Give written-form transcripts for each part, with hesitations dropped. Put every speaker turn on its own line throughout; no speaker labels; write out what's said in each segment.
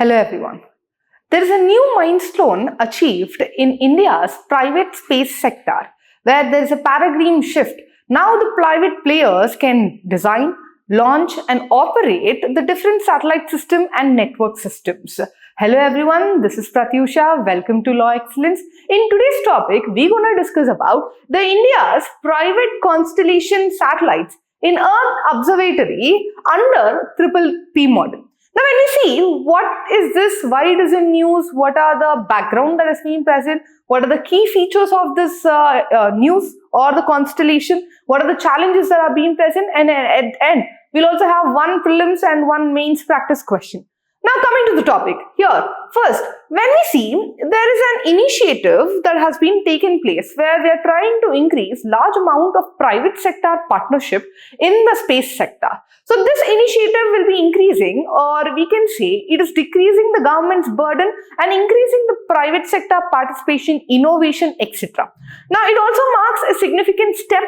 Hello everyone. There is a new milestone achieved in India's private space sector where there is a paradigm shift. Now the private players can design, launch and operate the different satellite system and network systems. Hello everyone, this is Pratyusha. Welcome to Laexcellence. In today's topic, we're going to discuss about the India's private constellation satellites in Earth Observatory under PPP model. Now, when we see what is this, why it is in news, what are the background that has been present, what are the key features of this news or the constellation, what are the challenges that are being present, and at the end, we'll also have one prelims and one mains practice question. Now, coming to the topic here, first, when we see there is an initiative that has been taken place where they are trying to increase large amount of private sector partnership in the space sector. So this initiative will be increasing, or we can say it is decreasing the government's burden and increasing the private sector participation, innovation, etc. Now, it also marks a significant step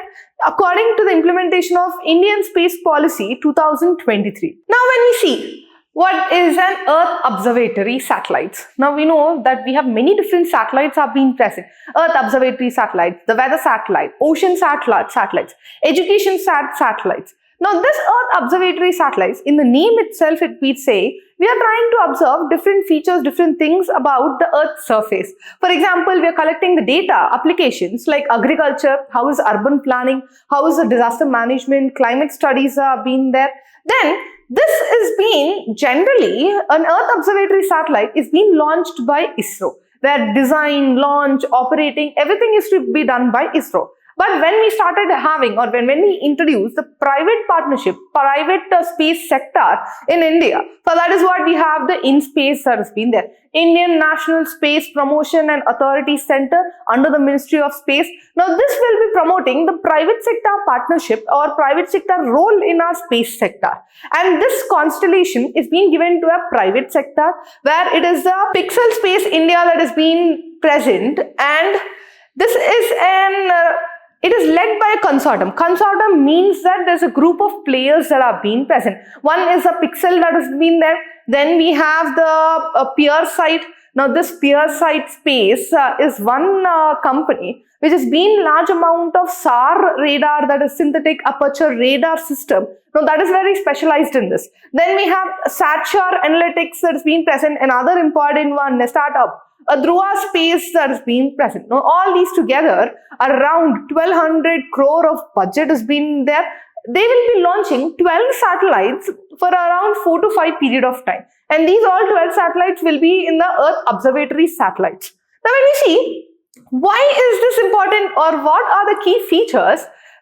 according to the implementation of Indian Space Policy 2023. Now, when we see what is an Earth Observatory satellites? Now we know that we have many different satellites are being present. Earth Observatory satellites, the weather satellite, ocean satellites, education satellites. Now this Earth Observatory satellites, in the name itself it we say, we are trying to observe different features, different things about the Earth's surface. For example, we are collecting the data, applications like agriculture, how is urban planning, how is the disaster management, climate studies are being there. Then this is being generally an Earth Observatory satellite is being launched by ISRO, where design, launch, operating, everything is to be done by ISRO. But when we started having, or when we introduced the private partnership, private space sector in India, so that is what we have the InSpace that has been there. Indian National Space Promotion and Authority Center under the Ministry of Space. Now this will be promoting the private sector partnership or private sector role in our space sector. And this constellation is being given to a private sector where it is the Pixel Space India that is being present, and this is it is led by a consortium. Consortium means that there's a group of players that are being present. One is a Pixel that has been there. Then we have the PeerSight. Now this PeerSight Space is one company which has been large amount of SAR radar, that is synthetic aperture radar system. Now that is very specialized in this. Then we have Satchar Analytics that has been present, another important one, a startup. A Dhruva Space that has been present. Now, all these together, around 1200 crore of budget has been there. They will be launching 12 satellites for around 4 to 5 period of time. And these all 12 satellites will be in the Earth Observatory satellites. Now, when we see, why is this important, or what are the key features,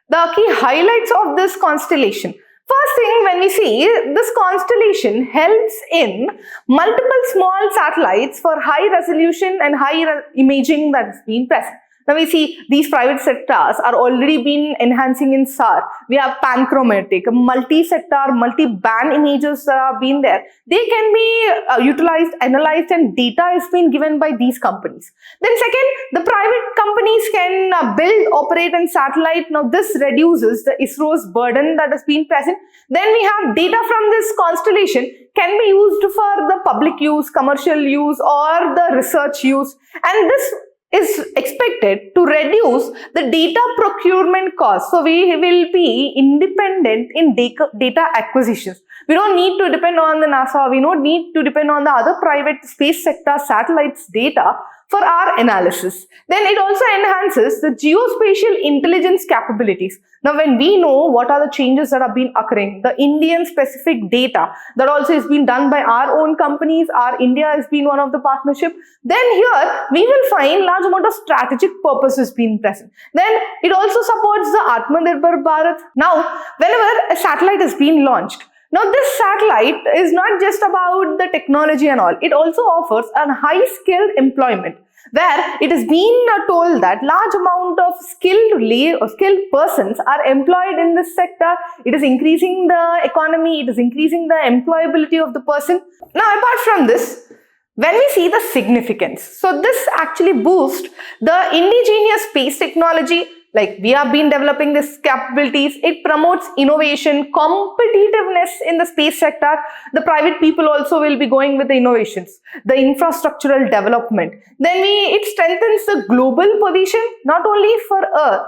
the key highlights of this constellation? First thing, when we see, this constellation helps in multiple small satellites for high resolution and high imaging that is being present. Now we see these private sectors are already been enhancing in SAR. We have panchromatic, multi-sector, multi-band images that are being there. They can be utilized, analyzed, and data is being given by these companies. Then second, the private companies can build, operate and satellite. Now this reduces the ISRO's burden that has been present. Then we have data from this constellation can be used for the public use, commercial use or the research use, and this is expected to reduce the data procurement cost. So we will be independent in data acquisitions. We don't need to depend on the NASA. We don't need to depend on the other private space sector satellites data for our analysis. Then it also enhances the geospatial intelligence capabilities. Now when we know what are the changes that have been occurring, the Indian specific data that also is being done by our own companies, India has been one of the partnership, then here we will find large amount of strategic purposes being present. Then it also supports the Atmanirbhar Bharat. Now whenever a satellite is being launched, now this satellite is not just about the technology and all, it also offers a high skilled employment, where it is being told that large amount of skilled persons are employed in this sector. It is increasing the economy, it is increasing the employability of the person. Now apart from this, when we see the significance, so this actually boosts the indigenous space technology, Like we have been developing these capabilities. It promotes innovation, competitiveness in the space sector. The private people also will be going with the innovations, the infrastructural development. Then it strengthens the global position, not only for Earth.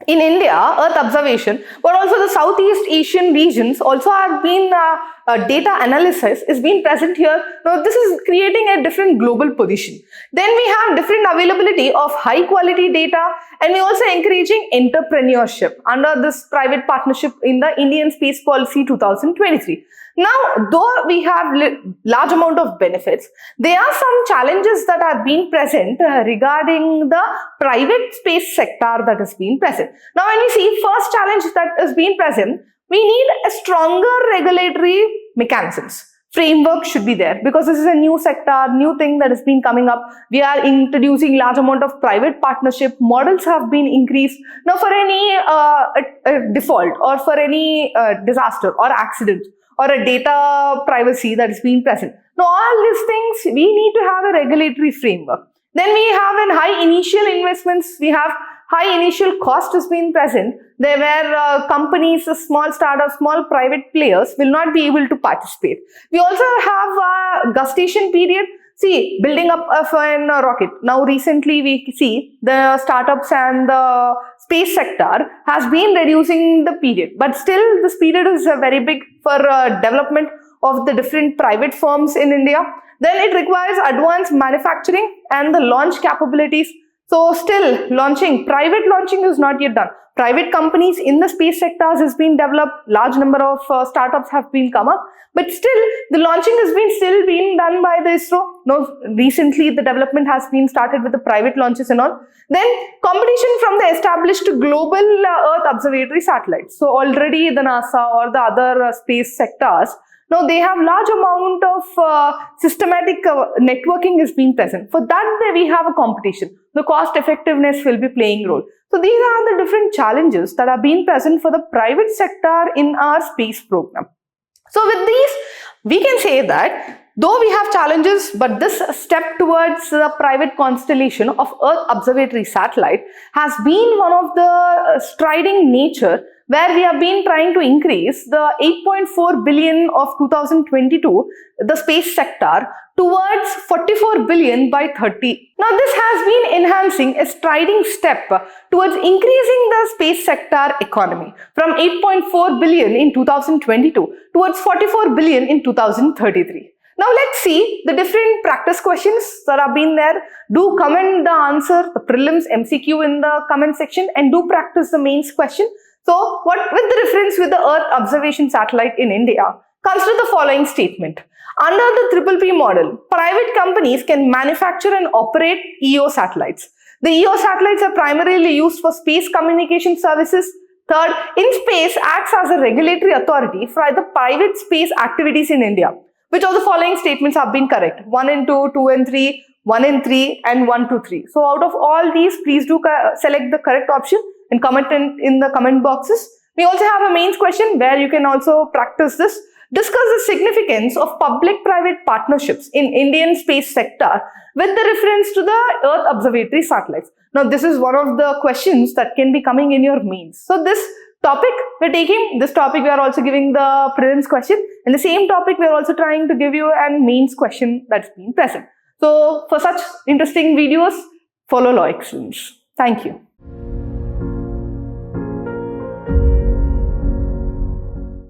In India, Earth observation, but also the Southeast Asian regions also have been data analysis is being present here. Now, this is creating a different global position. Then we have different availability of high quality data, and we also encouraging entrepreneurship under this private partnership in the Indian Space Policy 2023. Now, though we have large amount of benefits, there are some challenges that are being present regarding the private space sector that is being present. Now, when we see first challenge that is being present, we need a stronger regulatory mechanisms. Framework should be there because this is a new sector, new thing that has been coming up. We are introducing large amount of private partnership. Models have been increased. Now, for any default or for any disaster or accident, or a data privacy that is being present. Now, all these things, we need to have a regulatory framework. Then we have a high initial investments, we have high initial cost has been present. There were companies, small startups, small private players will not be able to participate. We also have a gestation period. See, building up of a rocket. Now, recently we see the startups and the space sector has been reducing the period, but still this period is very big for development of the different private firms in India. Then it requires advanced manufacturing and the launch capabilities. So still private launching is not yet done. Private companies in the space sectors has been developed, large number of startups have been come up, but still the launching has been still being done by the ISRO. Now, recently the development has been started with the private launches and all. Then competition from the established global Earth observatory satellites. So already the NASA or the other space sectors, now they have large amount of systematic networking is being present. For that we have a competition. The cost effectiveness will be playing role. So these are the different challenges that are being present for the private sector in our space program. So with these, we can say that though we have challenges, but this step towards the private constellation of Earth observatory satellite has been one of the striding nature, where we have been trying to increase the 8.4 billion of 2022, the space sector, towards 44 billion by 30. Now, this has been enhancing a striding step towards increasing the space sector economy from 8.4 billion in 2022 towards 44 billion in 2033. Now, let's see the different practice questions that have been there. Do comment the answer, the prelims MCQ in the comment section, and do practice the mains question. So, with the reference with the Earth observation satellite in India, consider the following statement. Under the PPP model, private companies can manufacture and operate EO satellites. The EO satellites are primarily used for space communication services. Third, IN-SPACe acts as a regulatory authority for the private space activities in India. Which of the following statements have been correct? 1 and 2, 2 and 3, 1 and 3, and 1, 2, 3. So, out of all these, please do select the correct option and comment in the comment boxes. We also have a mains question where you can also practice this. Discuss the significance of public-private partnerships in Indian space sector with the reference to the Earth observatory satellites. Now, this is one of the questions that can be coming in your mains. So, this topic we're taking, this topic we are also giving the prelims question, and the same topic we are also trying to give you a mains question that's been present. So, for such interesting videos, follow Laexcellence. Thank you.